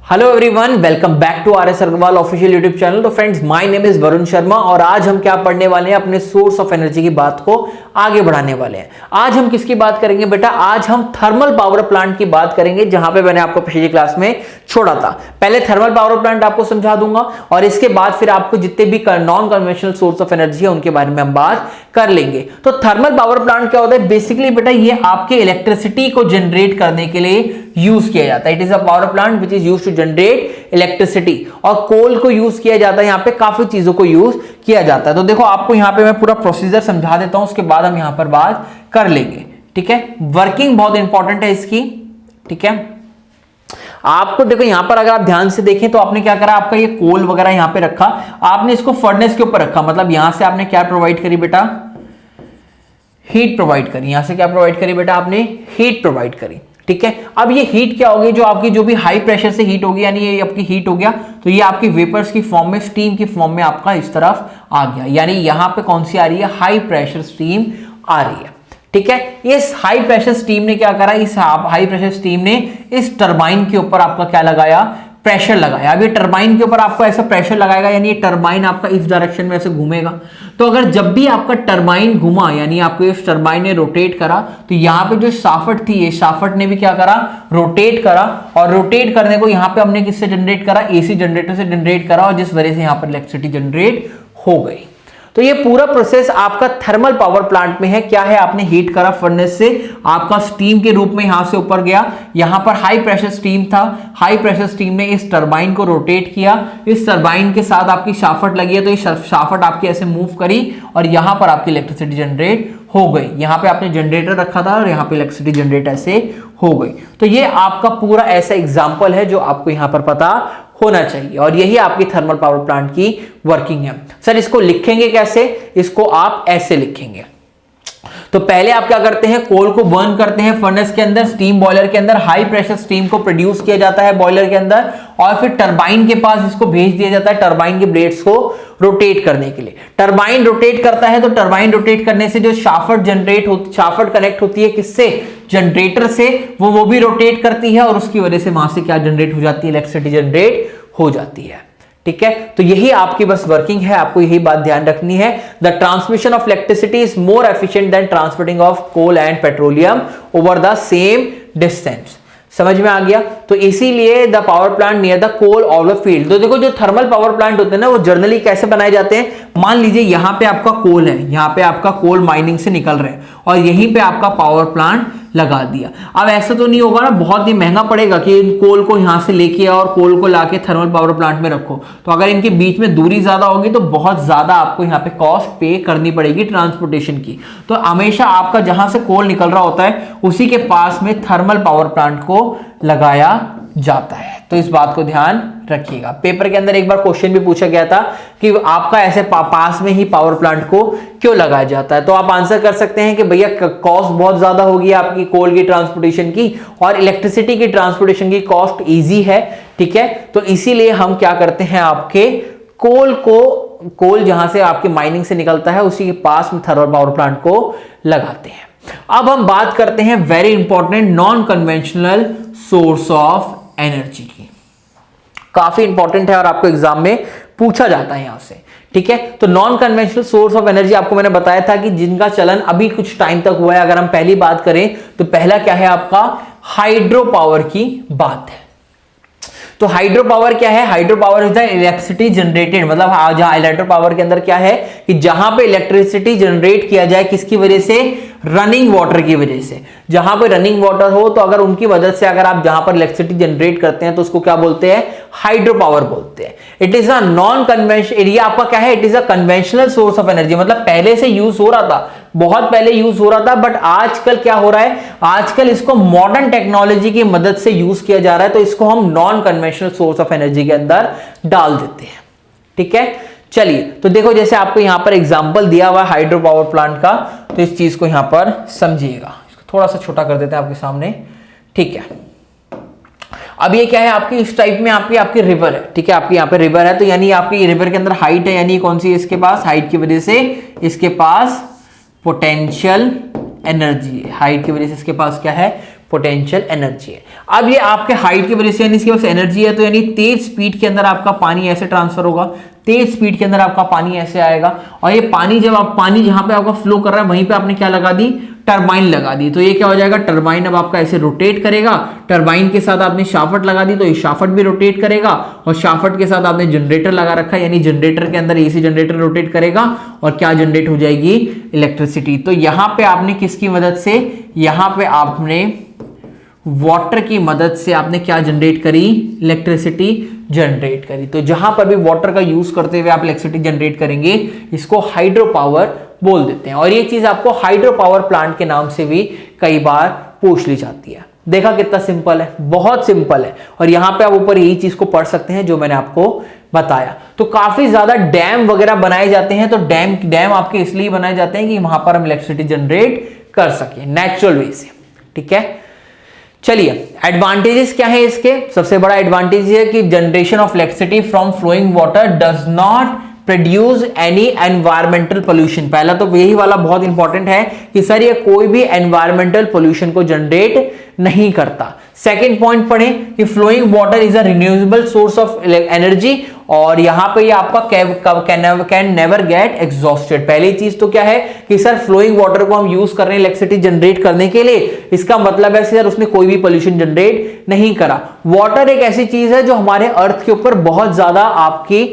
Hello everyone, welcome back to R S Agarwal official YouTube channel. तो friends, my name is Varun Sharma और आज हम क्या पढ़ने वाले हैं, अपने सोर्स ऑफ एनर्जी की बात को आगे बढ़ाने वाले हैं। आज हम किसकी बात करेंगे बेटा? आज हम थर्मल पावर प्लांट की बात करेंगे, जहां पे मैंने आपको पिछली क्लास में छोड़ा था। पहले थर्मल पावर प्लांट आपको समझा दूंगा और इसके बाद फिर आपको जितने भी non conventional source of energy है उनके बारे में हम बात कर लेंगे। तो थर्मल पावर प्लांट क्या होता है? बेसिकली बेटा ये आपके इलेक्ट्रिसिटी को जनरेट करने के लिए यूज किया जाता है। It is a power plant which is use to generate electricity. और कोल को यूज किया जाता है, यहां पे काफी चीजों को यूज किया जाता है। तो देखो आपको यहां पे मैं पूरा प्रोसीजर समझा देता हूं, उसके बाद हम यहां पर बात कर लेंगे। ठीक है, वर्किंग बहुत इंपॉर्टेंट है इसकी। ठीक है, आपको देखो यहां पर अगर आप ध्यान से देखें तो आपने क्या करा, आपका ये कोल वगैरह यहां पे रखा, आपने इसको फर्नेस के ऊपर रखा, मतलब यहां से आपने क्या प्रोवाइड करी बेटा? हीट प्रोवाइड करी। यहां से क्या प्रोवाइड करी बेटा? आपने हीट प्रोवाइड करी। ठीक है, अब ये हीट क्या होगी? जो आपकी जो भी हाई प्रेशर से हीट होगी, यानी ये आपकी हीट हो गया, तो ये आपकी वेपर्स की फॉर्म में, स्टीम की फॉर्म में आपका इस तरफ आ गया। यानी यहां पे कौन सी आ रही है? हाई प्रेशर स्टीम आ रही है। ठीक है, इस हाई प्रेशर स्टीम ने क्या करा? इस हाई प्रेशर स्टीम ने इस टरबाइन के ऊपर आपका क्या लगाया? प्रेशर लगाया। अब ये टरबाइन के ऊपर आपको ऐसा प्रेशर लगाएगा, यानी ये टरबाइन आपका इस डायरेक्शन में ऐसे घूमेगा। तो अगर जब भी आपका टरबाइन घुमा, यानी आपको इस टरबाइन ने रोटेट करा, तो यहां पे जो शाफ्ट थी, ये शाफ्ट ने भी क्या करा? रोटेट करा। और रोटेट करने को यहां पे हमने किससे जनरेट करा? एसी जनरेटर से जनरेट करा, और जिस वजह से यहां पर इलेक्ट्रिसिटी जनरेट हो गई। तो ये पूरा प्रोसेस आपका थर्मल पावर प्लांट में है। क्या है? आपने हीट करा फर्नेस से, आपका स्टीम के रूप में यहां से ऊपर गया, यहां पर हाई प्रेशर स्टीम था, हाई प्रेशर स्टीम ने इस टरबाइन को रोटेट किया, इस टरबाइन के साथ आपकी शाफ्ट लगी है, तो ये शाफ्ट आपकी ऐसे मूव करी और यहां पर आपकी इलेक्ट्रिसिटी जनरेट हो गई। यहां पे आपने जनरेटर रखा था और यहां पे इलेक्ट्रिसिटी जनरेट ऐसे हो गई। तो ये आपका पूरा ऐसा एग्जांपल है जो आपको यहां पर पता होना चाहिए, और यही आपकी थर्मल पावर प्लांट की वर्किंग है। सर इसको लिखेंगे कैसे? इसको आप ऐसे लिखेंगे। तो पहले आप क्या करते हैं? कोल को बर्न करते हैं फर्नेस के अंदर, स्टीम बॉयलर के अंदर, हाई प्रेशर स्टीम को प्रोड्यूस किया जाता है बॉयलर के अंदर, और फिर टरबाइन के पास इसको भेज दिया जाता है टरबाइन के ब्लेड्स को रोटेट करने के लिए। टरबाइन रोटेट करता है, तो टरबाइन रोटेट करने से जो शाफ्ट जनरेट होती, शाफ्ट कनेक्ट होती है किससे? जनरेटर से। वो भी रोटेट करती है और उसकी वजह से वहां से क्या जनरेट हो जाती है? इलेक्ट्रिसिटी जनरेट हो जाती है। ठीक है, तो यही आपकी बस वर्किंग है, आपको यही बात ध्यान रखनी है। The transmission of electricity is more efficient than transmitting of coal and petroleum over the same distance. समझ में आ गया? तो इसीलिए the power plant near the coal of the field. तो देखो जो थर्मल पावर प्लांट होते हैं ना, वो जनरली कैसे बनाए जाते हैं? मान लीजिए यहां पे आपका कोल है, यहां पे आपका कोल माइनिंग से निकल रहे हैं और यहीं पे आपका पावर प्लांट लगा दिया। अब ऐसा तो नहीं होगा ना, बहुत ही महंगा पड़ेगा कि इन कोल को यहां से लेके और कोल को लाके थर्मल पावर प्लांट में रखो। तो अगर इनके बीच में दूरी ज्यादा होगी तो बहुत ज्यादा आपको यहां पे कॉस्ट पे करनी पड़ेगी ट्रांसपोर्टेशन की। तो हमेशा आपका जहां से कोल निकल रहा होता है उसी के पास में थर्मल पावर प्लांट को लगाया जाता है। तो इस बात को ध्यान रखिएगा। पेपर के अंदर एक बार क्वेश्चन भी पूछा गया था कि आपका ऐसे पास में ही पावर प्लांट को क्यों लगाया जाता है, तो आप आंसर कर सकते हैं कि भैया कॉस्ट बहुत ज्यादा होगी आपकी कोल की ट्रांसपोर्टेशन की, और इलेक्ट्रिसिटी की ट्रांसपोर्टेशन की कॉस्ट इजी है। ठीक है, तो इसीलिए हम क्या करते हैं, आपके कोल जहां से आपके माइनिंग से निकलता है उसी के पास में थर्मल पावर प्लांट को लगाते हैं। अब हम बात करते हैं very important non conventional source of energy की। काफी इंपॉर्टेंट है और आपको एग्जाम में पूछा जाता है यहां से। ठीक है, तो non conventional source of energy आपको मैंने बताया था कि जिनका चलन अभी कुछ टाइम तक हुआ है। अगर हम पहली बात करें तो पहला क्या है आपका? हाइड्रो पावर की बात है। तो हाइड्रो पावर क्या है? Hydro power is the electricity generated, मतलब जहां इलेक्ट्रो पावर के अंदर क्या है कि जहां पे इलेक्ट्रिसिटी जनरेट किया जाए, किसकी वजह से? रनिंग वाटर की वजह से। जहां पे रनिंग वाटर हो तो अगर उनकी मदद से अगर आप जहां पर इलेक्ट्रिसिटी जनरेट करते हैं तो उसको क्या बोलते हैं? हाइड्रो पावर बोलते हैं। It is a non conventional area. आपका क्या है? It is a conventional source of energy, मतलब पहले से यूज हो रहा था, बहुत पहले यूज हो रहा था, बट आजकल क्या हो रहा है? आजकल इसको मॉडर्न टेक्नोलॉजी की मदद से यूज किया जा रहा है, तो इसको हम non conventional source of energy के अंदर डाल देते हैं। ठीक है, चलिए तो देखो जैसे आपको यहां पर एग्जांपल दिया हुआ है हाइड्रो पावर प्लांट का, तो इस चीज को यहां पर समझिएगा। इसको थोड़ा सा छोटा कर देते हैं आपके सामने। ठीक है, अब ये क्या है? आपकी इस टाइप में आपकी रिवर है। ठीक है, आपकी यहाँ पे रिवर है, तो यानी आपकी रिवर के अंदर हाइट है, यानी कौन सी है इसके पास? हाइट की वजह से इसके पास पोटेंशियल एनर्जी, हाइट की वजह से इसके पास क्या है? पोटेंशियल एनर्जी है। अब ये आपके हाइट की वजह से यानी इसके पास एनर्जी है, तो यानी तेज स्पीड के अंदर आपका पानी ऐसे ट्रांसफर होगा, तेज स्पीड के अंदर आपका पानी ऐसे आएगा, और ये पानी जब आप पानी जहां पे आपका फ्लो कर रहा है वहीं पे आपने क्या लगा दी, टरबाइन लगा दी। तो ये क्या हो जाएगा, टरबाइन अब आपका ऐसे रोटेट करेगा, टरबाइन के साथ आपने शाफ्ट लगा दी तो ये शाफ्ट भी रोटेट करेगा, और शाफ्ट के साथ आपने जनरेटर लगा रखा है, यानी जनरेटर के अंदर एसी जनरेटर रोटेट करेगा और क्या जनरेट हो जाएगी, इलेक्ट्रिसिटी। तो यहां पे आपने किसकी मदद से, यहां पे आपने वाटर की मदद से आपने क्या जनरेट करी, इलेक्ट्रिसिटी जनरेट करी। तो जहां पर भी वाटर का यूज करते हुए आप इलेक्ट्रिसिटी जनरेट करेंगे, इसको हाइड्रो पावर बोल देते हैं। और ये चीज आपको हाइड्रो पावर प्लांट के नाम से भी कई बार पूछ ली जाती है। देखा कितना सिंपल है, बहुत सिंपल है। और यहां पे आप ऊपर यही चीज को पढ़ सकते हैं जो मैंने आपको बताया। तो काफी ज्यादा डैम वगैरह बनाए जाते हैं, तो डैम आपके इसलिए बनाए जाते हैं कि वहां पर हम इलेक्ट्रिसिटी जनरेट कर सके नेचुरल वे से। ठीक है, चलिए एडवांटेजेस क्या है इसके। सबसे बड़ा एडवांटेज है कि generation of electricity from flowing water does not produce any environmental pollution. पहला तो यही वाला बहुत इंपॉर्टेंट है कि सर ये कोई भी एनवायरमेंटल पोल्यूशन को जनरेट नहीं करता। सेकेंड पॉइंट पढ़ें कि flowing water is a renewable source of energy, और यहां पे ये आपका कैन नेवर गेट एग्जॉस्टेड। पहली चीज तो क्या है कि सर फ्लोइंग वाटर को हम यूज कर रहे हैं इलेक्ट्रिसिटी जनरेट करने के लिए, इसका मतलब है सर उसने कोई भी पोल्यूशन जनरेट नहीं करा। वाटर एक ऐसी चीज है जो हमारे अर्थ के ऊपर बहुत ज्यादा आपकी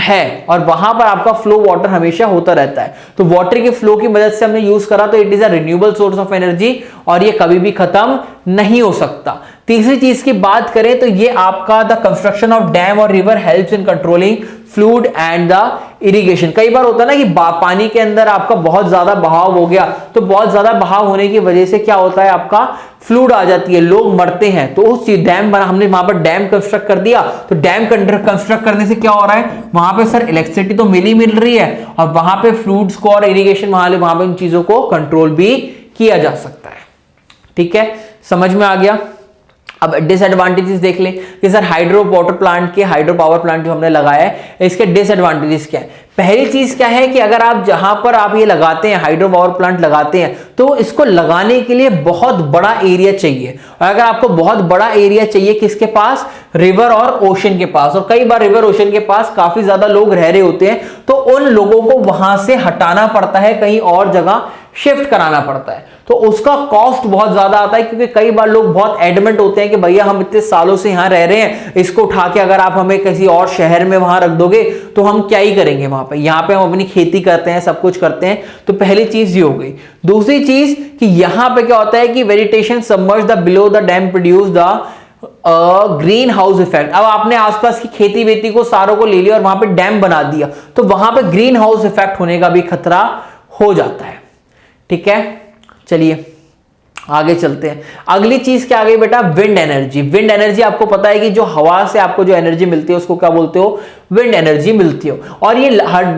है, और वहां पर आपका फ्लो वाटर हमेशा होता रहता है। तो वाटर के फ्लो की मदद से हमने यूज करा, तो it is a renewable source of energy, और ये कभी भी खत्म नहीं हो सकता। तीसरी चीज की बात करें तो ये आपका द कंस्ट्रक्शन ऑफ डैम और river helps in controlling fluid and the irrigation. कई बार होता है ना कि पानी के अंदर आपका बहुत ज्यादा बहाव हो गया, तो बहुत ज्यादा बहाव होने की वजह से क्या होता है, आपका फ्लूड आ जाती है, लोग मरते हैं। तो उस डैम बना, हमने वहां पर डैम कंस्ट्रक्ट कर दिया, तो डैम कंस्ट्रक्ट करने से क्या हो रहा है, वहां पे सर इलेक्ट्रिसिटी तो मिल रही है, और वहां पे फ्लूड्स को और इरिगेशन वहां पे उन चीजों को कंट्रोल भी किया जा सकता है। ठीक है, समझ में आ गया। अब डिसएडवांटेजेस देख लें कि सर हाइड्रो वाटर प्लांट के, हाइड्रो पावर प्लांट जो हमने लगाया है, इसके डिसएडवांटेजेस क्या है। पहली चीज क्या है कि अगर आप जहां पर आप ये लगाते हैं, हाइड्रो पावर प्लांट लगाते हैं, तो इसको लगाने के लिए बहुत बड़ा एरिया चाहिए। और अगर आपको बहुत बड़ा एरिया चाहिए किसके पास, रिवर और ओशन के पास, और कई बार रिवर ओशन के पास काफी ज्यादा लोग रह रहे होते हैं, तो उन लोगों को वहां से हटाना पड़ता है, कहीं और जगह शिफ्ट कराना पड़ता है। तो उसका कॉस्ट बहुत ज्यादा आता है, क्योंकि कई बार लोग बहुत एडमेंट होते हैं कि भैया हम इतने सालों से यहां रह रहे हैं, इसको उठा के अगर आप हमें किसी और शहर में वहां रख दोगे तो हम क्या ही करेंगे वहां पे, यहां पे हम अपनी खेती करते हैं, सब कुछ करते हैं। तो पहली चीज ये हो गई। दूसरी चीज कि यहां पे क्या होता है कि vegetation submerge the below the dam produce the green house effect. अब आपने आसपास की खेती वेती को सारों को ले लिया और वहां पे डैम बना दिया, तो वहां पे ग्रीन हाउस इफेक्ट होने का भी खतरा हो जाता है। ठीक है, चलिए आगे चलते हैं। अगली चीज क्या आ गई बेटा, विंड एनर्जी। विंड एनर्जी आपको पता है कि जो हवा से आपको जो एनर्जी मिलती है उसको क्या बोलते हो, विंड एनर्जी मिलती हो। और ये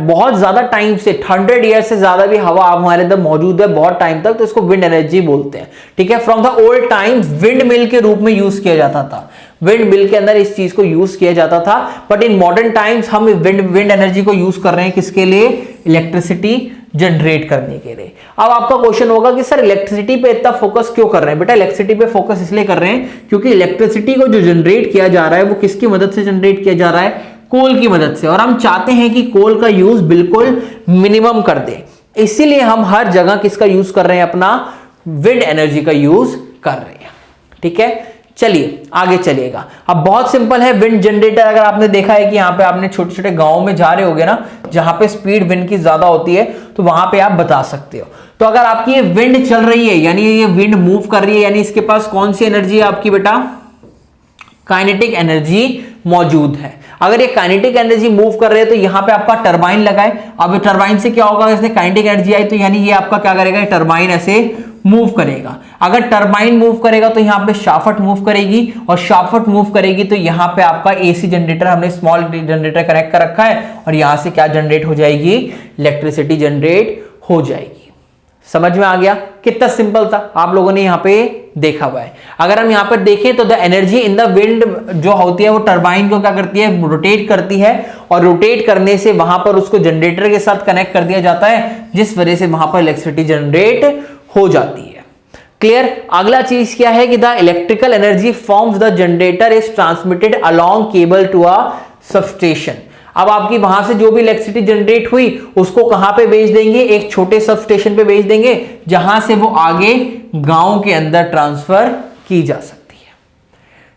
बहुत ज्यादा टाइम से 100 ईयर से ज्यादा भी हवा हमारे अंदर मौजूद है बहुत टाइम तक, तो इसको विंड एनर्जी बोलते हैं। ठीक है, from the old times wind mill के रूप में यूज किया जाता था, विंड मिल के अंदर इस चीज को यूज किया जाता था। बट इन मॉडर्न टाइम्स हम विंड एनर्जी को यूज कर रहे हैं किसके लिए, इलेक्ट्रिसिटी जनरेट करने के लिए। अब आपका क्वेश्चन होगा कि सर इलेक्ट्रिसिटी पे इतना फोकस क्यों कर रहे हैं। बेटा इलेक्ट्रिसिटी पे फोकस इसलिए कर रहे हैं क्योंकि इलेक्ट्रिसिटी को जो जनरेट किया जा रहा है वो किसकी मदद से जनरेट किया जा रहा है, कोल की मदद से। और हम चाहते हैं कि कोल का यूज बिल्कुल मिनिमम कर दें, इसीलिए हम हर जगह किसका यूज कर रहे हैं, अपना विंड एनर्जी का यूज कर रहे हैं। ठीक है, चलिए आगे चलिएगा। अब बहुत सिंपल है, विंड जनरेटर अगर आपने देखा है कि यहाँ पे आपने छोटे छोटे गांव में जा रहे होगे ना, जहां पे स्पीड विंड की ज्यादा होती है, तो वहां पे आप बता सकते हो। तो अगर आपकी ये विंड चल रही है, यानी ये विंड मूव कर रही है, यानी इसके पास कौन सी एनर्जी है आपकी बेटा, काइनेटिक एनर्जी मौजूद है। अगर ये काइनेटिक एनर्जी मूव कर रहे हैं तो यहाँ पे आपका टरबाइन लगाए। अब टरबाइन से क्या होगा, इसमें काइनेटिक एनर्जी आई तो यानी ये आपका क्या करेगा, टरबाइन ऐसे मूव करेगा। अगर टरबाइन मूव करेगा तो यहाँ पे शाफ्ट मूव करेगी, और शाफ्ट मूव करेगी तो यहाँ पे आपका एसी जनरेटर, हमने स्मॉल जनरेटर कनेक्ट कर रखा है, और यहां से क्या जनरेट हो जाएगी, इलेक्ट्रिसिटी जनरेट हो जाएगी। समझ में आ गया, कितना सिंपल था, आप लोगों ने यहाँ पे देखा हुआ है। अगर हम यहाँ पर देखें तो the energy in the wind जो होती है वो टरबाइन को क्या करती है, रोटेट करती है, और रोटेट करने से वहां पर उसको जनरेटर के साथ कनेक्ट कर दिया जाता है, जिस वजह से वहां पर इलेक्ट्रिसिटी जनरेट हो जाती है। क्लियर। अगला चीज क्या है कि the electrical energy from the generator is transmitted along cable to a substation. अब आपकी वहां से जो भी इलेक्ट्रिसिटी जनरेट हुई उसको कहां पे भेज देंगे, एक छोटे सब स्टेशन पे भेज देंगे जहां से वो आगे गांव के अंदर ट्रांसफर की जा सकती है।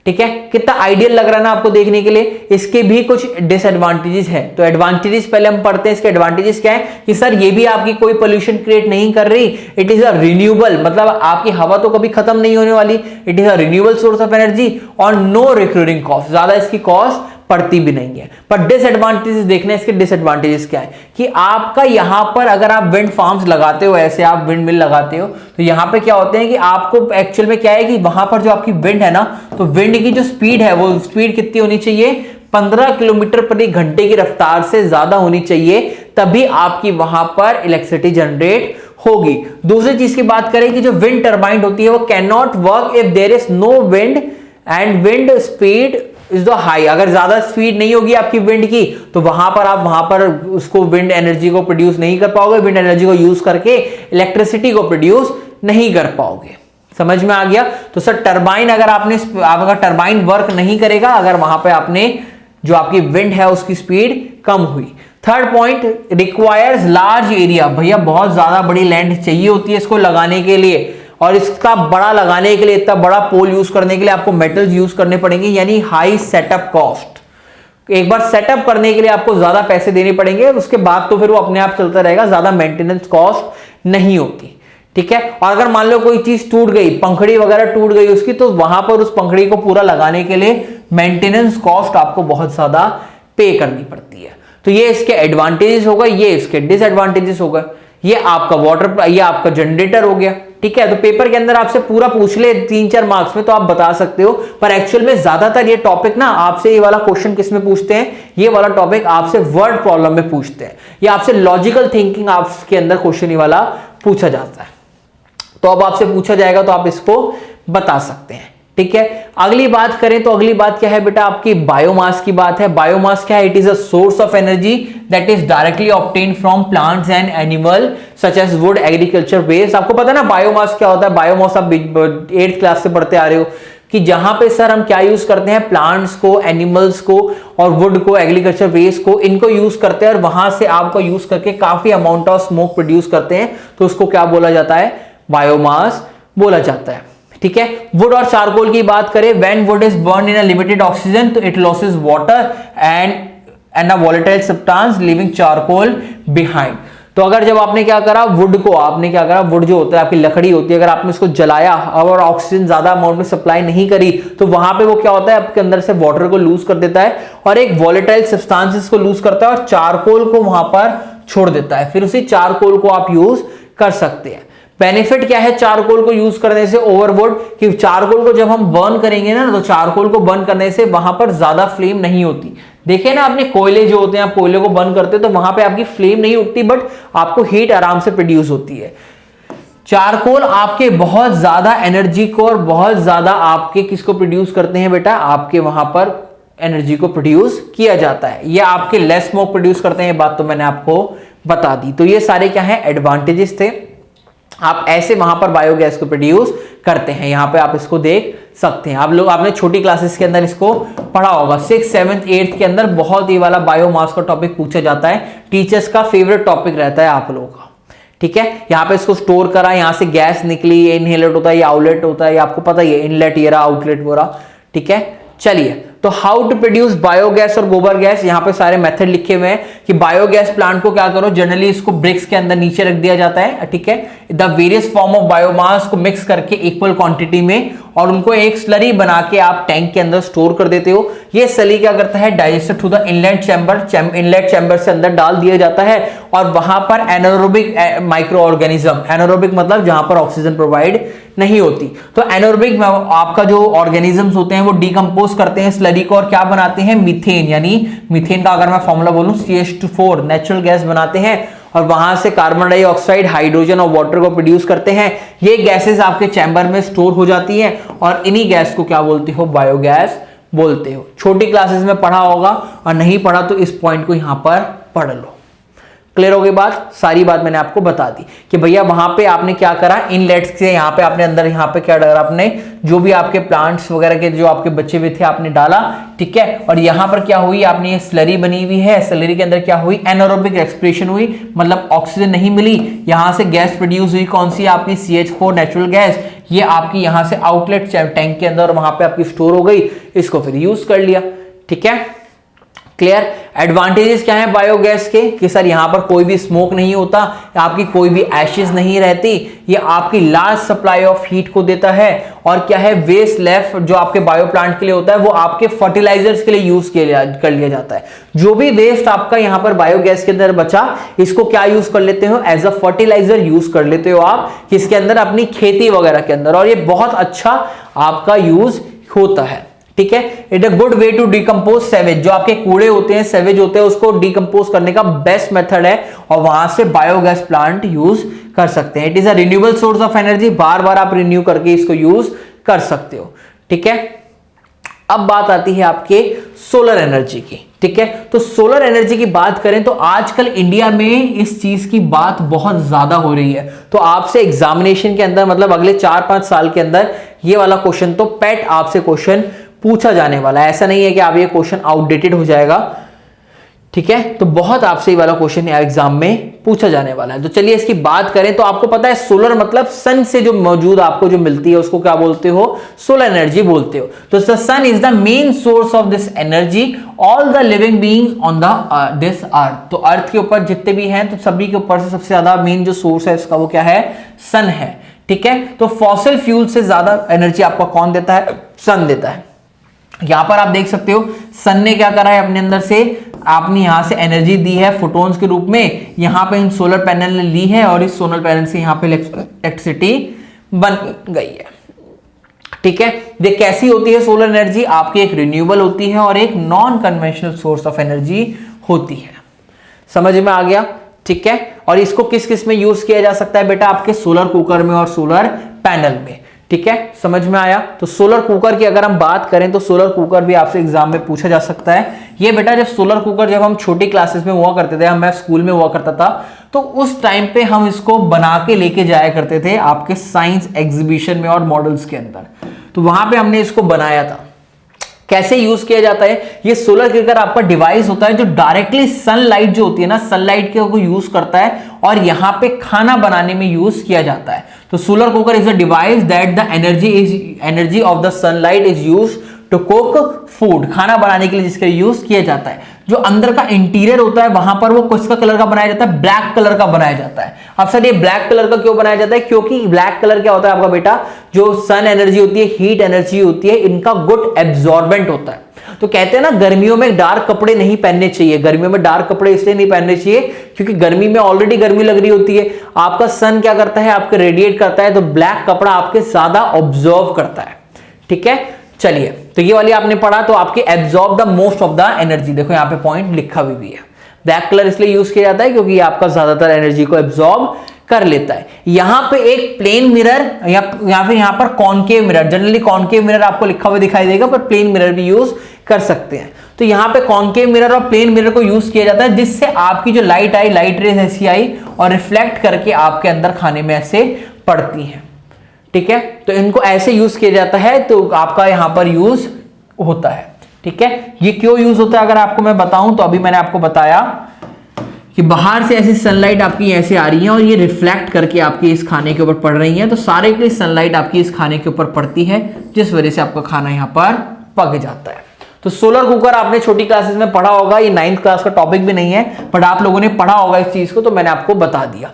ठीक है, कितना आइडियल लग रहा है ना आपको देखने के लिए। इसके भी कुछ डिसएडवांटेजेस हैं, तो एडवांटेजेस पहले हम पढ़ते हैं। इसके एडवांटेजेस क्या है कि सर ये भी आपकी कोई पोल्यूशन क्रिएट नहीं कर रही, इट इज अ रिन्यूएबल, मतलब आपकी हवा तो कभी खत्म नहीं होने वाली, it is a renewable source of energy और नो रिकरिंग कॉस्ट, ज्यादा इसकी कॉस्ट पड़ती भी नहीं है। पर डिसएडवांटेजेस देखने, इसके डिसएडवांटेजेस क्या है कि आपका यहां पर अगर आप विंड फार्म्स लगाते हो, ऐसे आप विंड मिल लगाते हो, तो यहां पे क्या होते हैं कि आपको एक्चुअल में क्या है कि वहां पर जो आपकी विंड है ना, तो विंड की जो स्पीड है वो स्पीड कितनी होनी चाहिए, 15 किलोमीटर प्रति घंटे की रफ्तार से ज्यादा होनी चाहिए, तभी आपकी वहां पर इलेक्ट्रिसिटी जनरेट होगी। दूसरी चीज की बात करें कि जो विंड टर्बाइन होती है वो can not work if there is no wind and wind speed is the high. अगर ज्यादा स्पीड नहीं होगी आपकी विंड की तो वहां पर आप वहां पर उसको विंड एनर्जी को प्रोड्यूस नहीं कर पाओगे, विंड एनर्जी को यूज करके इलेक्ट्रिसिटी को प्रोड्यूस नहीं कर पाओगे। समझ में आ गया। तो सर टरबाइन अगर अगर टरबाइन वर्क नहीं करेगा अगर वहां पे आपने जो आपकी विंड है उसकी स्पीड कम हुई। Third point, requires large area. भैया बहुत ज्यादा बड़ी लैंड चाहिए होती है इसको लगाने के लिए, और इसका बड़ा लगाने के लिए, इतना बड़ा पोल यूज करने के लिए आपको मेटल्स यूज करने पड़ेंगे, यानी हाई सेटअप कॉस्ट। एक बार सेटअप करने के लिए आपको ज्यादा पैसे देने पड़ेंगे, उसके बाद तो फिर वो अपने आप चलता रहेगा, ज्यादा मेंटेनेंस कॉस्ट नहीं होती। ठीक है, और अगर मान लो कोई चीज टूट गई, पंखड़ी वगैरह टूट गई उसकी, तो वहां पर उस पंखड़ी को पूरा लगाने के लिए मेंटेनेंस कॉस्ट आपको बहुत ज्यादा पे करनी पड़ती है। तो ये इसके एडवांटेजेस हो गए, ये इसके डिसएडवांटेजेस हो गए। ये आपका वाटर, ये आपका जनरेटर हो गया। ठीक है, तो पेपर के अंदर आपसे पूरा पूछ ले 3-4 मार्क्स में तो आप बता सकते हो, पर एक्चुअल में ज्यादातर ये टॉपिक ना आपसे ये वाला क्वेश्चन किस में पूछते हैं, ये वाला टॉपिक आपसे वर्ड प्रॉब्लम में पूछते हैं, या आपसे लॉजिकल थिंकिंग आपके अंदर क्वेश्चन ये वाला पूछा जाता है। तो अब आपसे पूछा जाएगा तो आप इसको बता सकते हैं। ठीक है, अगली बात करें तो अगली बात क्या है बेटा, आपकी बायोमास की बात है। बायोमास क्या है, it is a source of energy that is directly obtained from plants and animal such as wood, agriculture waste. आपको पता है ना बायोमास क्या होता है। बायोमास आप 8th क्लास से पढ़ते आ रहे हो कि जहां पे सर हम क्या यूज करते हैं, प्लांट्स को, एनिमल्स को और वुड को, एग्रीकल्चर वेस्ट को, इनको यूज करते हैं और वहां से आपको यूज करके काफी अमाउंट ऑफ स्मोक प्रोड्यूस करते हैं, तो उसको क्या बोला जाता है, बायोमास बोला जाता है। ठीक है, वुड और चारकोल की बात करें, when wood is burn in a limited oxygen तो it loses water and a volatile substance living charcoal behind. तो अगर जब आपने क्या करा, वुड को आपने क्या करा, वुड जो होता है आपकी लकड़ी होती है, अगर आपने उसको जलाया और ऑक्सीजन ज्यादा अमाउंट में सप्लाई नहीं करी तो वहां पे वो क्या होता है, आपके अंदर से वाटर को लूज कर देता है और एक वोलेटाइल सब्सटेंसेस को लूज करता है और चारकोल को वहां पर छोड़ देता है। फिर उसी चारकोल को आप यूज कर सकते हैं। बेनिफिट क्या है चारकोल को यूज करने से ओवर वुड, कि चारकोल को जब हम बर्न करेंगे ना, तो चारकोल को बर्न करने से वहां पर ज्यादा फ्लेम नहीं होती। देखिए ना आपने कोयले जो होते हैं, आप कोयले को बर्न करते हो तो वहां पे आपकी फ्लेम नहीं उठती, बट आपको हीट आराम से प्रोड्यूस होती है। चारकोल आपके बहुत ज्यादा एनर्जी को और बहुत ज्यादा आपके किसको प्रोड्यूस करते हैं बेटा, आपके वहां पर एनर्जी को प्रोड्यूस किया जाता है। ये आपके लेस स्मोक प्रोड्यूस करते हैं, ये बात तो मैंने आपको बता दी। तो ये सारे क्या है, एडवांटेजेस थे। आप ऐसे वहां पर बायोगैस को प्रोड्यूस करते हैं, यहां पे आप इसको देख सकते हैं। आप लोग आपने छोटी क्लासेस के अंदर इसको पढ़ा होगा, 6th 7th 8th के अंदर बहुत ही वाला बायोमास का टॉपिक पूछा जाता है, टीचर्स का फेवरेट टॉपिक रहता है आप लोगों का। ठीक है, यहां पे इसको स्टोर करा, यहां से गैस निकली, ये इनहेलेट होता है, ये आउटलेट होता है, ये आपको पता ही है, इनलेट ये रहा, आउटलेट वो रहा। ठीक है, चलिए तो हाउ टू प्रोड्यूस बायोगैस और गोबर गैस, यहां पे सारे मेथड लिखे हुए हैं कि बायोगैस प्लांट को क्या करो, जनरली इसको ब्रिक्स के अंदर नीचे रख दिया जाता है। ठीक है, the various form of biomass को मिक्स करके इक्वल क्वांटिटी में और उनको एक स्लरी बना के आप टैंक के अंदर स्टोर कर देते हो। ये स्लरी क्या करता है, digested through the inlet chamber, inlet chamber से अंदर डाल दिया जाता है और वहां पर एनारोबिक माइक्रो ऑर्गेनिज्म, एनारोबिक मतलब जहां पर ऑक्सीजन प्रोवाइड नहीं होती, तो एनारोबिक आपका जो ऑर्गेनिजम्स होते हैं वो डिकम्पोज करते हैं स्लरी को और क्या बनाते हैं, मीथेन, यानी मीथेन का अगर मैं फॉर्मूला बोलूं CH2 नेचुरल गैस बनाते हैं और वहां से कार्बन डाइऑक्साइड, हाइड्रोजन और वाटर को प्रोड्यूस करते हैं। ये गैसेस आपके चैम्बर में स्टोर हो जाती हैं और इन्हीं गैस को क्या बोलते हो, बायोगैस बोलते हो। छोटी क्लासेस में पढ़ा होगा और नहीं पढ़ा तो इस पॉइंट को यहां पर पढ़ लो। क्लियर हो गई बात, सारी बात मैंने आपको बता दी कि भैया वहां पे आपने क्या करा, इनलेट्स से यहाँ पे आपने अंदर यहाँ पे क्या डाला, आपने जो भी आपके प्लांट्स वगैरह के जो आपके बचे हुए थे आपने डाला, ठीक है। और यहाँ पर क्या हुई, आपने ये स्लरी बनी हुई है, स्लरी के अंदर क्या हुई, एनारोबिक एक्सप्रेशन हुई, मतलब ऑक्सीजन नहीं मिली, यहां से गैस प्रोड्यूस हुई, कौन सी आपकी CH4 नेचुरल गैस, ये आपकी यहां से आउटलेट टैंक के अंदर वहां पे आपकी स्टोर हो गई, इसको फिर यूज कर लिया, ठीक है। क्लियर। एडवांटेजेस क्या है बायोगैस के कि सर यहां पर कोई भी स्मोक नहीं होता, आपकी कोई भी एशेस नहीं रहती, ये आपकी लार्ज सप्लाई ऑफ हीट को देता है, और क्या है, वेस्ट लेफ्ट जो आपके बायो प्लांट के लिए होता है वो आपके फर्टिलाइजर्स के लिए यूज कर लिया जाता है। जो भी वेस्ट आपका यहां पर बायोगैस के अंदर बचा, इसको क्या यूज कर लेते हो, एज अ फर्टिलाइजर यूज कर लेते हो आप किसके अंदर, अपनी खेती वगैरह के अंदर, और ये बहुत अच्छा आपका यूज होता है, ठीक है। It a good way to decompose sewage, जो आपके कूड़े होते हैं, सेवेज होते हैं, उसको डिकम्पोज करने का बेस्ट मेथड है, और वहां से बायोगैस प्लांट यूज कर सकते हैं। It is a renewable source of energy, बार बार आप रिन्यू करके इसको यूज कर सकते हो, ठीक है। अब बात आती है आपके सोलर एनर्जी की, ठीक है। तो सोलर एनर्जी की बात करें तो आजकल इंडिया में इस चीज की बात बहुत ज्यादा हो रही है, तो आपसे एग्जामिनेशन के अंदर मतलब अगले 4-5 साल के अंदर ये वाला क्वेश्चन तो पेट आपसे क्वेश्चन पूछा जाने वाला है। ऐसा नहीं है कि आप ये क्वेश्चन आउटडेटेड हो जाएगा, ठीक है। तो बहुत आपसे ये वाला क्वेश्चन एग्जाम में पूछा जाने वाला है। तो चलिए इसकी बात करें तो आपको पता है सोलर मतलब सन से जो मौजूद आपको जो मिलती है उसको क्या बोलते हो, सोलर एनर्जी बोलते हो। तो the sun is the main source of this energy, all the living beings on the this earth. तो अर्थ के ऊपर जितने भी हैं तो सभी के ऊपर से सबसे ज्यादा मेन जो सोर्स है इसका वो क्या है, सन है, ठीक है। तो फॉसिल फ्यूल से ज्यादा एनर्जी आपको कौन देता है, सन देता है। यहां पर आप देख सकते हो सन ने क्या करा है, अपने अंदर से आपने यहां से एनर्जी दी है फोटॉन्स के रूप में, यहां पे इन सोलर पैनल ने ली है, और इस सोलर पैनल से यहां पे इलेक्ट्रिसिटी बन गई है, ठीक है। ये कैसी होती है सोलर एनर्जी, आपकी एक रिन्यूएबल होती है और एक non conventional source of energy होती है। समझ में आ गया, ठीक है। और इसको किस किस में यूज किया जा सकता है बेटा, आपके सोलर कुकर में और सोलर पैनल में, ठीक है। समझ में आया। तो सोलर कुकर की अगर हम बात करें तो सोलर कुकर भी आपसे एग्जाम में पूछा जा सकता है। ये बेटा जब सोलर कुकर जब हम छोटी क्लासेस में हुआ करते थे, मैं स्कूल में हुआ करता था, तो उस टाइम पे हम इसको बना के लेके जाया करते थे आपके साइंस एग्जीबिशन में और मॉडल्स के अंदर, तो वहां पे हमने इसको बनाया था। कैसे यूज किया जाता है, ये सोलर कुकर आपका डिवाइस होता है जो डायरेक्टली सनलाइट जो होती है ना, सनलाइट को यूज करता है और यहां पे खाना बनाने में यूज किया जाता है। तो solar cooker is a device that the energy of the sunlight is use to cook food, खाना बनाने के लिए जिसका यूज किया जाता है। जो अंदर का इंटीरियर होता है वहां पर वो किसका कलर का बनाया जाता है, ब्लैक कलर का बनाया जाता है। अब सर ये ब्लैक कलर का क्यों बनाया जाता है, क्योंकि ब्लैक कलर क्या होता है आपका बेटा, जो सन एनर्जी होती है, हीट एनर्जी होती है, इनका गुड एब्जॉर्बेंट होता है। तो कहते हैं ना गर्मियों में डार्क कपड़े नहीं पहनने चाहिए, गर्मियों में डार्क कपड़े इसलिए नहीं पहनने चाहिए क्योंकि गर्मी में ऑलरेडी गर्मी लग रही होती है, आपका सन क्या करता है, आपके रेडिएट करता है, तो ब्लैक कपड़ा आपके ज्यादा ऑब्जर्व करता है, ठीक है। चलिए तो ये वाली आपने पढ़ा, तो आपके absorb the most of the energy, देखो यहाँ पे पॉइंट लिखा भी है। ब्लैक कलर इसलिए यूज किया जाता है क्योंकि ये आपका ज्यादातर एनर्जी को एब्जॉर्ब कर लेता है। यहां पे एक प्लेन मिरर या फिर यहां पर concave mirror, generally concave mirror आपको लिखा हुआ दिखाई देगा, पर प्लेन मिरर भी यूज कर सकते हैं। तो यहां पे कॉनकेव मिरर और प्लेन मिरर को यूज किया जाता है जिससे आपकी जो लाइट आई, लाइट रेज ऐसी आई और रिफ्लेक्ट करके आपके अंदर खाने में ऐसे पड़ती है, ठीक है। तो इनको ऐसे यूज किया जाता है, तो आपका यहां पर यूज होता है, ठीक है। ये क्यों यूज होता है अगर आपको मैं बताऊं, तो अभी मैंने आपको बताया कि बाहर से ऐसी सनलाइट आपकी ऐसे आ रही है और ये रिफ्लेक्ट करके आपके इस खाने के ऊपर पड़ रही है, तो सारे की सनलाइट आपकी इस खाने के ऊपर पड़ती है जिस वजह से आपका खाना यहां पर पक जाता है। तो सोलर कुकर आपने छोटी क्लासेस में पढ़ा होगा, ये 9th क्लास का टॉपिक भी नहीं है, बट आप लोगों ने पढ़ा होगा इस चीज को, तो मैंने आपको बता दिया,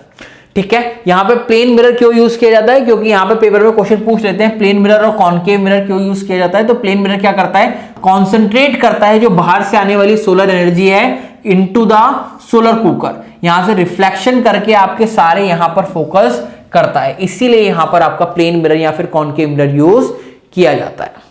ठीक है। यहां पे प्लेन मिरर क्यों यूज किया जाता है, क्योंकि यहां पे पेपर में क्वेश्चन पूछ लेते हैं प्लेन मिरर और कॉनकेव मिरर क्यों यूज किया जाता है। तो प्लेन मिरर क्या करता है, कॉन्सेंट्रेट करता है जो बाहर से आने वाली सोलर एनर्जी है इनटू द सोलर कुकर, यहां से रिफ्लेक्शन करके आपके सारे यहां पर फोकस करता है, इसीलिए यहां पर आपका प्लेन मिरर या फिर कॉनकेव मिरर यूज किया जाता है।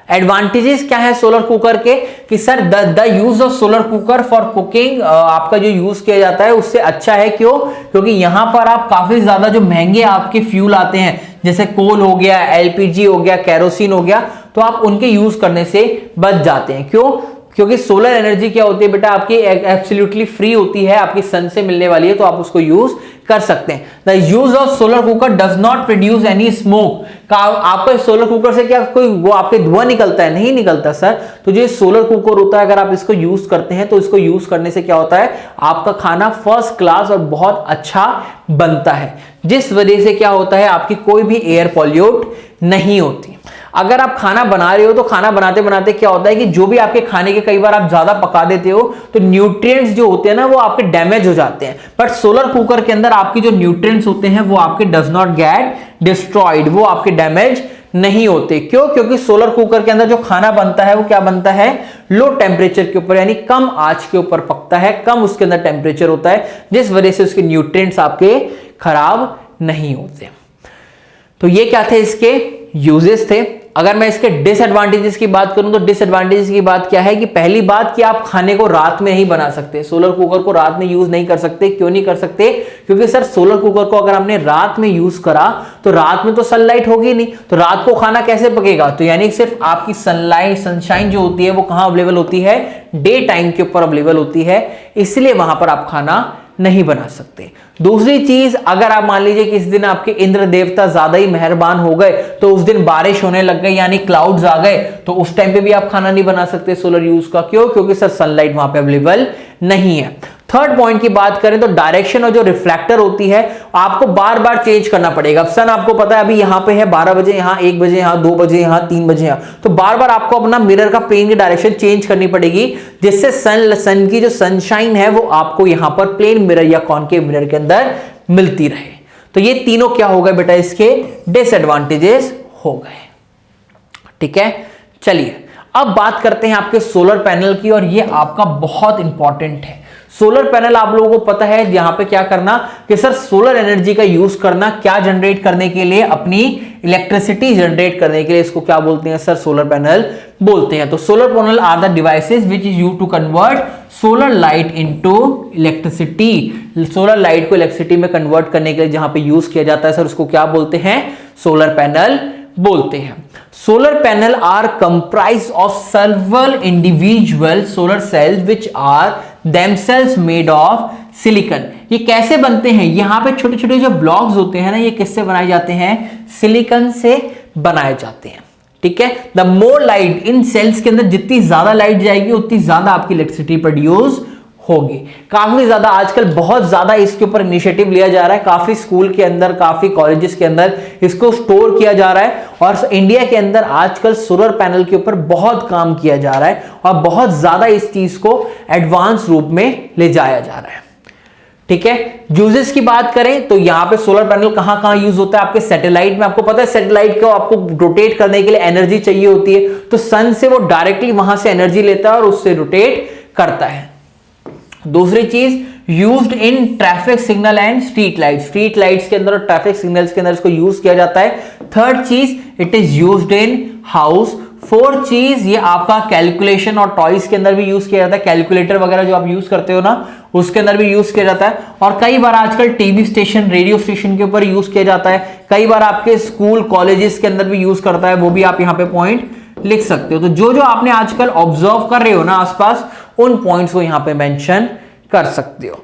एडवांटेजेस क्या है सोलर कुकर के, कि sir the use of solar cooker for cooking, आपका जो यूज किया जाता है उससे अच्छा है, क्यों, क्योंकि यहां पर आप काफी ज्यादा जो महंगे आपके फ्यूल आते हैं जैसे कोल हो गया, एलपीजी हो गया, कैरोसिन हो गया, तो आप उनके यूज करने से बच जाते हैं। क्यों, क्योंकि सोलर एनर्जी क्या होती है बेटा, आपकी एब्सोल्युटली फ्री होती है, आपकी सन से मिलने वाली है, तो आप उसको यूज कर सकते हैं। The use of solar cooker does not produce any smoke. आपका सोलर कुकर से क्या कोई वो आपके धुआं निकलता है? नहीं निकलता सर। तो जो सोलर कुकर होता है, अगर आप इसको यूज करते हैं तो इसको यूज करने से क्या होता है, आपका खाना फर्स्ट क्लास और बहुत अच्छा बनता है, जिस वजह से क्या होता है, आपकी कोई भी एयर पॉल्यूट नहीं होती। अगर आप खाना बना रहे हो तो खाना बनाते बनाते क्या होता है कि जो भी आपके खाने के कई बार आप ज्यादा पका देते हो तो न्यूट्रिएंट्स जो होते हैं ना वो आपके डैमेज हो जाते हैं। बट सोलर कुकर के अंदर आपकी जो न्यूट्रिएंट्स होते हैं वो आपके डज नॉट गेट डिस्ट्रॉयड, वो आपके डैमेज नहीं होते। क्यों? क्योंकि सोलर कुकर के अंदर जो खाना बनता है वो क्या बनता है, लो टेम्परेचर के ऊपर, यानी कम आंच के ऊपर पकता है, कम उसके अंदर टेम्परेचर होता है, जिस वजह से उसके न्यूट्रिएंट्स आपके खराब नहीं होते। तो ये क्या थे, इसके यूजेस थे। अगर मैं इसके डिसएडवांटेजेस की बात करूं तो डिसएडवांटेजेस की बात क्या है कि पहली बात कि आप खाने को रात में नहीं बना सकते, सोलर कुकर को रात में यूज नहीं कर सकते। क्यों नहीं कर सकते? क्योंकि सर सोलर कुकर को अगर हमने रात में यूज करा तो रात में तो सनलाइट होगी नहीं, तो रात को खाना कैसे पकेगा? तो यानी सिर्फ आपकी सनलाइट, सनशाइन जो होती है वो कहां अवेलेबल होती है, डे टाइम के ऊपर अवेलेबल होती है, इसलिए वहां पर आप खाना नहीं बना सकते। दूसरी चीज, अगर आप मान लीजिए कि इस दिन आपके इंद्र देवता ज्यादा ही मेहरबान हो गए तो उस दिन बारिश होने लग गई, यानी क्लाउड्स आ गए, तो उस टाइम पे भी आप खाना नहीं बना सकते सोलर यूज का। क्यों? क्योंकि सर सनलाइट वहां पे अवेलेबल नहीं है। थर्ड पॉइंट की बात करें तो डायरेक्शन और जो रिफ्लेक्टर होती है आपको बार बार चेंज करना पड़ेगा। अब सन आपको पता है अभी यहाँ पे है 12 बजे, यहाँ 1 बजे, यहाँ 2 बजे, यहाँ 3 बजे, यहाँ, तो बार बार आपको अपना मिरर का प्लेन की डायरेक्शन चेंज करनी पड़ेगी, जिससे सन की जो सनशाइन है वो आपको यहाँ पर प्लेन मिरर या कॉनकेव मिरर के अंदर मिलती रहे। तो ये तीनों क्या हो गए बेटा, इसके डिसएडवांटेजेस हो गए। ठीक है, चलिए अब बात करते हैं आपके सोलर पैनल की, और ये आपका बहुत इंपॉर्टेंट है। सोलर पैनल आप लोगों को पता है यहां पे क्या करना कि सर सोलर एनर्जी का यूज करना, क्या जनरेट करने के लिए, अपनी इलेक्ट्रिसिटी जनरेट करने के लिए, इसको क्या बोलते हैं सर, सोलर पैनल बोलते हैं। तो solar panel are the devices which is used to convert solar light into electricity. Solar light को इलेक्ट्रिसिटी में कन्वर्ट करने के लिए जहां पे यूज किया जाता है सर, उसको क्या बोलते हैं, सोलर पैनल बोलते हैं। Solar panel are comprise of several individual solar cells which are themselves made of silicon। ये कैसे बनते हैं, यहां पे छोटे छोटे जो ब्लॉक्स होते हैं ना, ये किससे बनाए जाते हैं, सिलिकॉन से बनाए जाते हैं। ठीक है, the more light in cells के अंदर, जितनी ज्यादा लाइट जाएगी उतनी ज्यादा आपकी इलेक्ट्रिसिटी प्रोड्यूस होगी। काफी ज्यादा आजकल बहुत ज्यादा इसके ऊपर इनिशिएटिव लिया जा रहा है, काफी स्कूल के अंदर, काफी कॉलेजेस के अंदर इसको स्टोर किया जा रहा है, और इंडिया के अंदर आजकल सोलर पैनल के ऊपर बहुत काम किया जा रहा है और बहुत ज्यादा इस चीज को एडवांस रूप में ले जाया जा रहा है। ठीक है, यूजेस की बात करें तो यहां पे सोलर पैनल कहां कहां यूज होता है, आपके सैटेलाइट में। आपको पता है सैटेलाइट को आपको रोटेट करने के लिए एनर्जी चाहिए होती है, तो सन से वो डायरेक्टली वहां से एनर्जी लेता है और उससे रोटेट करता है। दूसरी चीज, used in traffic signal and street light, street lights के अंदर और ट्रैफिक सिग्नल्स के अंदर इसको यूज किया जाता है। थर्ड चीज, it is used in house. Fourth चीज, ये आपका कैलकुलेशन और टॉयज के अंदर भी यूज किया जाता है, कैलकुलेटर वगैरह जो आप यूज करते हो ना, उसके अंदर भी यूज किया जाता है। और कई बार आजकल टीवी स्टेशन, रेडियो स्टेशन के ऊपर यूज किया जाता है, कई बार आपके स्कूल कॉलेजेस के अंदर भी यूज करता है, वो भी आप यहाँ पे पॉइंट लिख सकते हो। तो जो जो आपने आजकल ऑब्जर्व कर रहे हो ना आसपास, उन पॉइंट्स को यहां पे मेंशन कर सकते हो।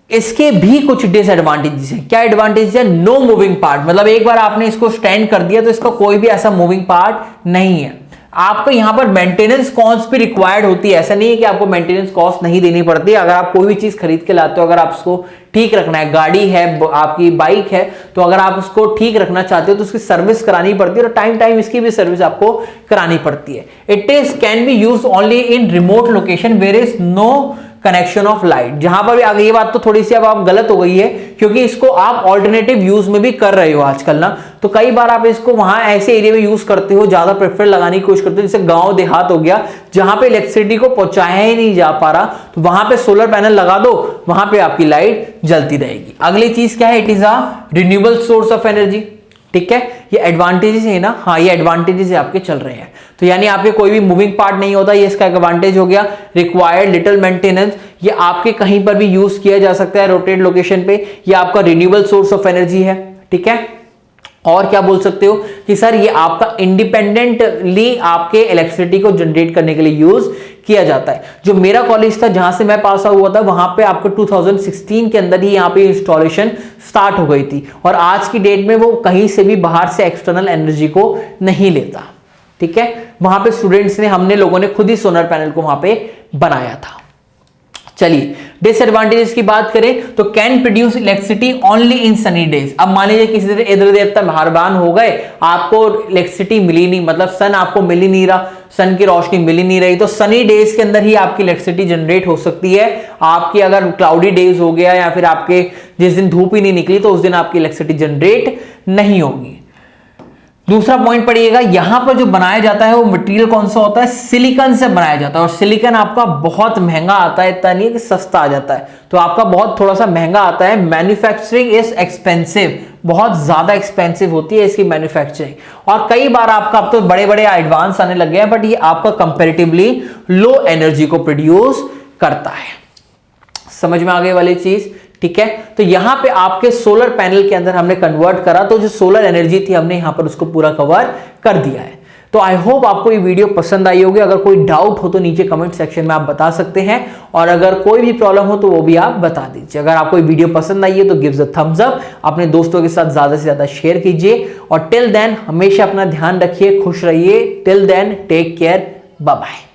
इसके भी कुछ डिसएडवांटेजेस हैं। क्या एडवांटेज है, नो मूविंग पार्ट, मतलब एक बार आपने इसको स्टैंड कर दिया तो इसका कोई भी ऐसा मूविंग पार्ट नहीं है। आपको यहां पर मेंटेनेंस कॉस्ट भी रिक्वायर्ड होती है, ऐसा नहीं है कि आपको मेंटेनेंस कॉस्ट नहीं देनी पड़ती। अगर आप कोई भी चीज खरीद के लाते हो, अगर आप उसको ठीक रखना है, गाड़ी है, आपकी बाइक है, तो अगर आप उसको ठीक रखना चाहते हो तो उसकी सर्विस करानी पड़ती है, और टाइम टाइम इसकी भी सर्विस आपको करानी पड़ती है। It is can be use only in remote location where is no connection of light. जहां पर भी आगे, ये बात तो थोड़ी सी अब आप गलत हो गई है, क्योंकि इसको आप ऑल्टरनेटिव यूज में भी कर रहे हो आजकल ना, तो कई बार आप इसको वहां ऐसे एरिया में यूज करते हो, ज्यादा प्रेफर लगाने की कोशिश करते हो, जैसे गांव देहात हो गया, जहां पे इलेक्ट्रिसिटी को पहुंचाया ही नहीं जा पा रहा, तो वहां पे सोलर पैनल लगा दो, वहां पे आपकी लाइट जलती रहेगी। अगली चीज क्या है, it is a renewable source of energy. ठीक है, ये एडवांटेजेस है ना, हाँ ये एडवांटेजेस आपके चल रहे हैं। तो यानी आपके कोई भी मूविंग पार्ट नहीं होता, ये इसका एडवांटेज हो गया। रिक्वायर्ड लिटिल मेंटेनेंस, ये आपके कहीं पर भी यूज किया जा सकता है रोटेट लोकेशन पे, ये आपका रिन्यूएबल सोर्स ऑफ एनर्जी है। ठीक है, और क्या बोल सकते हो कि सर ये आपका इंडिपेंडेंटली आपके इलेक्ट्रिसिटी को जनरेट करने के लिए यूज किया जाता है। जो मेरा कॉलेज था जहां से मैं पास आउट हुआ था वहां पे आपको 2016 के अंदर ही यहाँ पे इंस्टॉलेशन स्टार्ट हो गई थी और आज की डेट में वो कहीं से भी बाहर से एक्सटर्नल एनर्जी को नहीं लेता। ठीक है, वहां पे स्टूडेंट्स ने, हमने लोगों ने खुद ही सोलर पैनल को वहां पे बनाया था। चलिए डिसएडवांटेजेस की बात करें तो can produce electricity only in Sunny days. अब मान लीजिए किसी इंद्र देवता मेहरबान हो गए, आपको इलेक्ट्रिसिटी मिली नहीं, मतलब सन आपको मिल ही नहीं रहा, सन की रोशनी मिल ही नहीं रही, तो सनी डेज के अंदर ही आपकी इलेक्ट्रिसिटी जनरेट हो सकती है। आपकी अगर क्लाउडी डेज हो गया या फिर आपके जिस दिन धूप ही नहीं निकली तो उस दिन आपकी इलेक्ट्रिसिटी जनरेट नहीं होगी। दूसरा पॉइंट पढ़िएगा, यहां पर जो बनाया जाता है वो मटेरियल कौन सा होता है, सिलिकॉन से बनाया जाता है और सिलिकॉन आपका बहुत महंगा आता है, इतना नहीं कि सस्ता आ जाता है, तो आपका बहुत थोड़ा सा महंगा आता है। मैन्युफैक्चरिंग इज एक्सपेंसिव, बहुत ज्यादा एक्सपेंसिव होती है इसकी मैन्युफैक्चरिंग और कई बार आपका, अब तो बड़े बड़े एडवांस आने लग गए हैं, बट ये आपका कंपैरेटिवली लो एनर्जी को प्रोड्यूस करता है। समझ में आ गई वाली चीज, ठीक है। तो यहां पे आपके सोलर पैनल के अंदर हमने कन्वर्ट करा, तो जो सोलर एनर्जी थी हमने यहां पर उसको पूरा कवर कर दिया है। तो आई होप आपको ये वीडियो पसंद आई होगी। अगर कोई डाउट हो तो नीचे कमेंट सेक्शन में आप बता सकते हैं और अगर कोई भी प्रॉब्लम हो तो वो भी आप बता दीजिए। अगर आपको ये वीडियो पसंद आई है तो गिव अ थम्स अप, अपने दोस्तों के साथ ज्यादा से ज्यादा शेयर कीजिए और टिल देन हमेशा अपना ध्यान रखिए, खुश रहिए। Till then take care, bye bye.